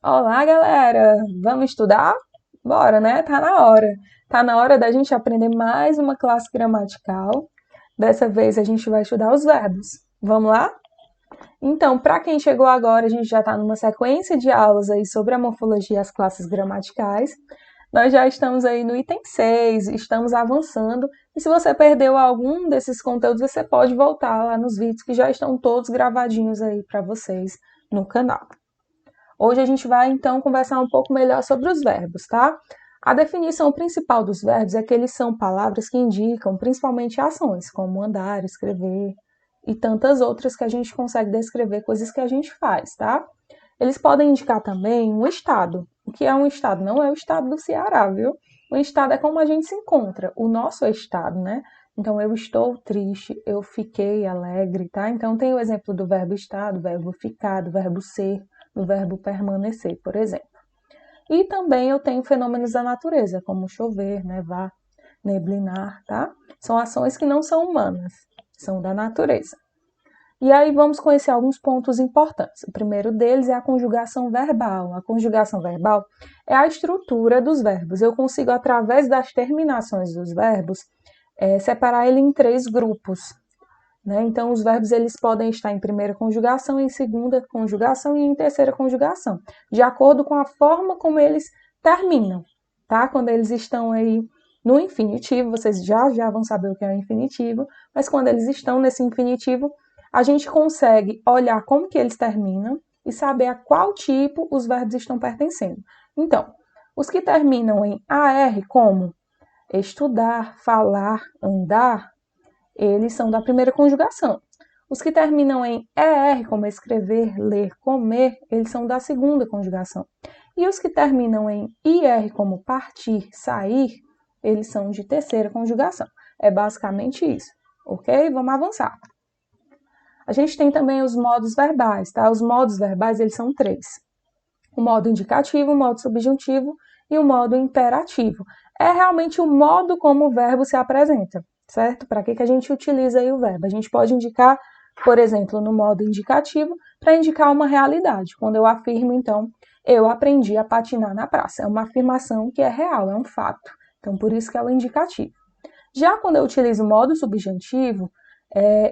Olá, galera! Vamos estudar? Bora, né? Tá na hora. Tá na hora da gente aprender mais uma classe gramatical. Dessa vez a gente vai estudar os verbos. Vamos lá? Então, para quem chegou agora, a gente já está numa sequência de aulas aí sobre a morfologia e as classes gramaticais. Nós já estamos aí no item 6, estamos avançando. E se você perdeu algum desses conteúdos, você pode voltar lá nos vídeos que já estão todos gravadinhos aí para vocês no canal. Hoje a gente vai então conversar um pouco melhor sobre os verbos, tá? A definição principal dos verbos é que eles são palavras que indicam principalmente ações, como andar, escrever e tantas outras que a gente consegue descrever coisas que a gente faz, tá? Eles podem indicar também um estado. O que é um estado? Não é o estado do Ceará, viu? O estado é como a gente se encontra, o nosso estado, né? Então, eu estou triste, eu fiquei alegre, tá? Então, tem o exemplo do verbo estar, do verbo ficar, do verbo ser, do verbo permanecer, por exemplo. E também eu tenho fenômenos da natureza, como chover, nevar, neblinar, tá? São ações que não são humanas, são da natureza. E aí vamos conhecer alguns pontos importantes. O primeiro deles é a conjugação verbal. A conjugação verbal é a estrutura dos verbos. Eu consigo, através das terminações dos verbos, separar ele em 3 grupos. Né? Então, os verbos eles podem estar em primeira conjugação, em segunda conjugação e em terceira conjugação, de acordo com a forma como eles terminam, tá? Quando eles estão aí no infinitivo, vocês já vão saber o que é o infinitivo, mas quando eles estão nesse infinitivo, a gente consegue olhar como que eles terminam e saber a qual tipo os verbos estão pertencendo. Então, os que terminam em AR, como estudar, falar, andar, eles são da primeira conjugação. Os que terminam em ER, como escrever, ler, comer, eles são da segunda conjugação. E os que terminam em IR, como partir, sair, eles são de terceira conjugação. É basicamente isso, ok? Vamos avançar. A gente tem também os modos verbais, tá? Os modos verbais, eles são 3. O modo indicativo, o modo subjuntivo e o modo imperativo. É realmente o modo como o verbo se apresenta, certo? Para que a gente utiliza aí o verbo? A gente pode indicar, por exemplo, no modo indicativo, para indicar uma realidade. Quando eu afirmo, então, eu aprendi a patinar na praça. É uma afirmação que é real, é um fato. Então, por isso que é o indicativo. Já quando eu utilizo o modo subjuntivo,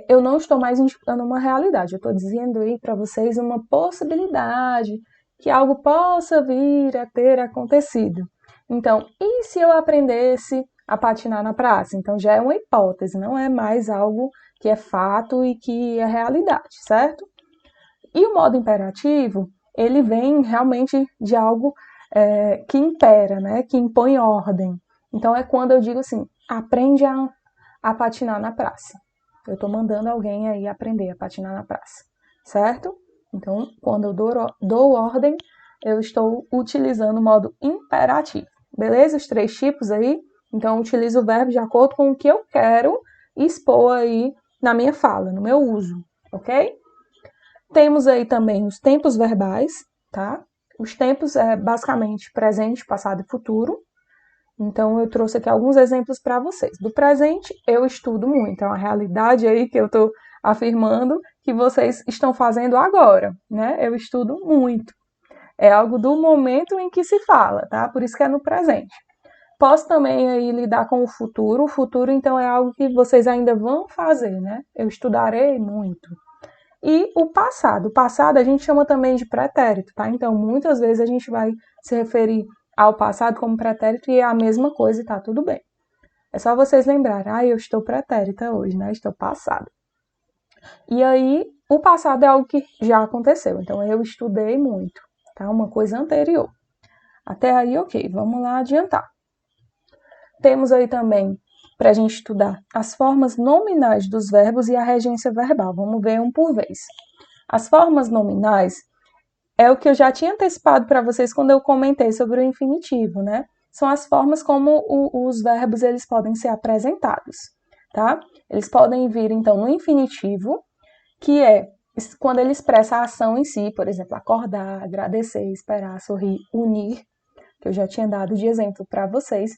eu não estou mais indicando uma realidade. Eu estou dizendo aí para vocês uma possibilidade, que algo possa vir a ter acontecido. Então, e se eu aprendesse a patinar na praça? Então, já é uma hipótese, não é mais algo que é fato e que é realidade, certo? E o modo imperativo, ele vem realmente de algo que impera, né? Que impõe ordem. Então, é quando eu digo assim, aprende a patinar na praça. Eu estou mandando alguém aí aprender a patinar na praça, certo? Então, quando eu dou ordem, eu estou utilizando o modo imperativo. Beleza? Os 3 tipos aí. Então, eu utilizo o verbo de acordo com o que eu quero expor aí na minha fala, no meu uso, ok? Temos aí também os tempos verbais, tá? Os tempos é basicamente presente, passado e futuro. Então, eu trouxe aqui alguns exemplos para vocês. Do presente, eu estudo muito. É uma realidade aí que eu estou afirmando que vocês estão fazendo agora, né? Eu estudo muito. É algo do momento em que se fala, tá? Por isso que é no presente. Posso também aí lidar com o futuro. O futuro, então, é algo que vocês ainda vão fazer, né? Eu estudarei muito. E o passado. O passado a gente chama também de pretérito, tá? Então, muitas vezes a gente vai se referir ao passado como pretérito e é a mesma coisa e tá tudo bem. É só vocês lembrarem, eu estou pretérita hoje, né? Estou passado. E aí, o passado é algo que já aconteceu. Então, eu estudei muito, tá? Uma coisa anterior. Até aí, ok. Vamos lá adiantar. Temos aí também, para a gente estudar, as formas nominais dos verbos e a regência verbal. Vamos ver um por vez. As formas nominais é o que eu já tinha antecipado para vocês quando eu comentei sobre o infinitivo, né? São as formas como os verbos eles podem ser apresentados, tá? Eles podem vir, então, no infinitivo, que é quando ele expressa a ação em si, por exemplo, acordar, agradecer, esperar, sorrir, unir, que eu já tinha dado de exemplo para vocês.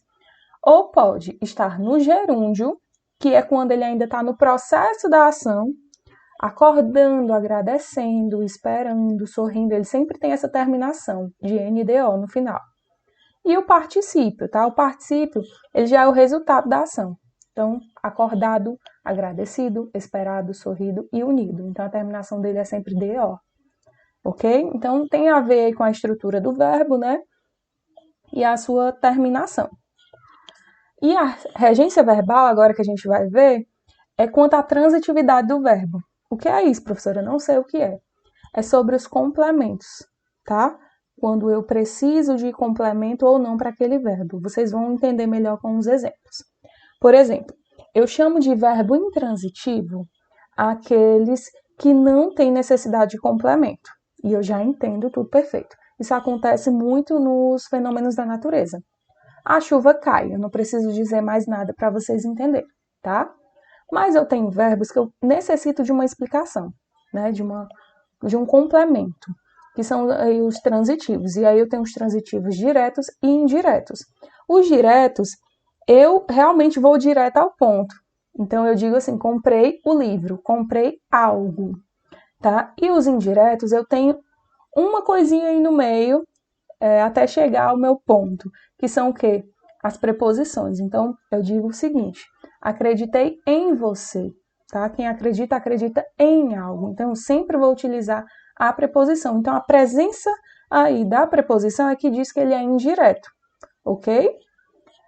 Ou pode estar no gerúndio, que é quando ele ainda está no processo da ação, acordando, agradecendo, esperando, sorrindo, ele sempre tem essa terminação de NDO no final. E o particípio, tá? O particípio, ele já é o resultado da ação. Então, acordado, agradecido, esperado, sorrido e unido. Então, a terminação dele é sempre DO. Ok? Então, tem a ver aí com a estrutura do verbo, né? E a sua terminação. E a regência verbal, agora que a gente vai ver, é quanto à transitividade do verbo. O que é isso, professora? Eu não sei o que é. É sobre os complementos, tá? Quando eu preciso de complemento ou não para aquele verbo. Vocês vão entender melhor com os exemplos. Por exemplo, eu chamo de verbo intransitivo aqueles que não têm necessidade de complemento. E eu já entendo tudo perfeito. Isso acontece muito nos fenômenos da natureza. A chuva cai, eu não preciso dizer mais nada para vocês entenderem, tá? Mas eu tenho verbos que eu necessito de uma explicação, né? De um complemento, que são aí os transitivos. E aí eu tenho os transitivos diretos e indiretos. Os diretos, eu realmente vou direto ao ponto. Então eu digo assim, comprei o livro, comprei algo, tá? E os indiretos, eu tenho uma coisinha aí no meio, até chegar ao meu ponto, que são o quê? As preposições. Então, eu digo o seguinte, acreditei em você, tá? Quem acredita, acredita em algo. Então, eu sempre vou utilizar a preposição. Então, a presença aí da preposição é que diz que ele é indireto, ok?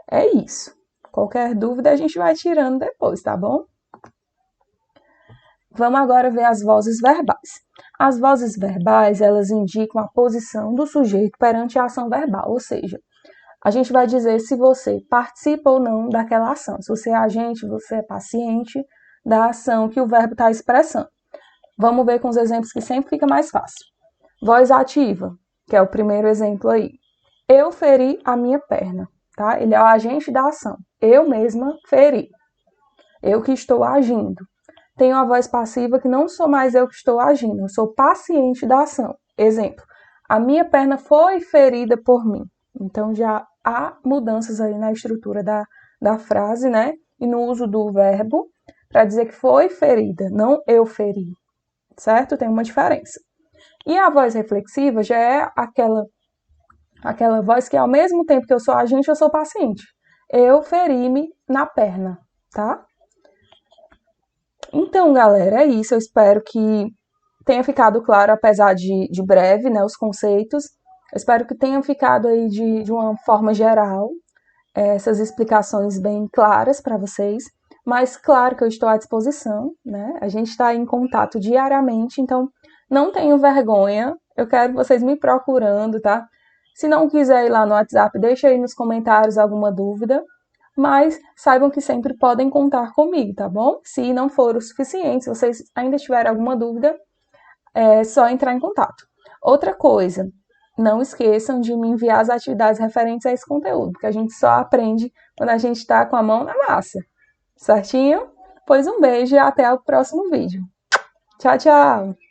É isso. Qualquer dúvida a gente vai tirando depois, tá bom? Vamos agora ver as vozes verbais. As vozes verbais, elas indicam a posição do sujeito perante a ação verbal, ou seja, a gente vai dizer se você participa ou não daquela ação, se você é agente, você é paciente da ação que o verbo está expressando. Vamos ver com os exemplos que sempre fica mais fácil. Voz ativa, que é o primeiro exemplo aí. Eu feri a minha perna, tá? Ele é o agente da ação. Eu mesma feri. Eu que estou agindo. Tenho a voz passiva que não sou mais eu que estou agindo, eu sou paciente da ação. Exemplo, a minha perna foi ferida por mim. Então já há mudanças aí na estrutura da frase, né? E no uso do verbo para dizer que foi ferida, não eu feri, certo? Tem uma diferença. E a voz reflexiva já é aquela voz que ao mesmo tempo que eu sou agente, eu sou paciente. Eu feri-me na perna, tá? Então, galera, é isso. Eu espero que tenha ficado claro, apesar de breve, né, os conceitos. Eu espero que tenham ficado aí de uma forma geral, essas explicações bem claras para vocês. Mas, claro que eu estou à disposição, né? A gente está em contato diariamente, então não tenham vergonha. Eu quero vocês me procurando, tá? Se não quiser ir lá no WhatsApp, deixa aí nos comentários alguma dúvida. Mas saibam que sempre podem contar comigo, tá bom? Se não for o suficiente, se vocês ainda tiverem alguma dúvida, é só entrar em contato. Outra coisa, não esqueçam de me enviar as atividades referentes a esse conteúdo, porque a gente só aprende quando a gente está com a mão na massa. Certinho? Pois um beijo e até o próximo vídeo. Tchau, tchau!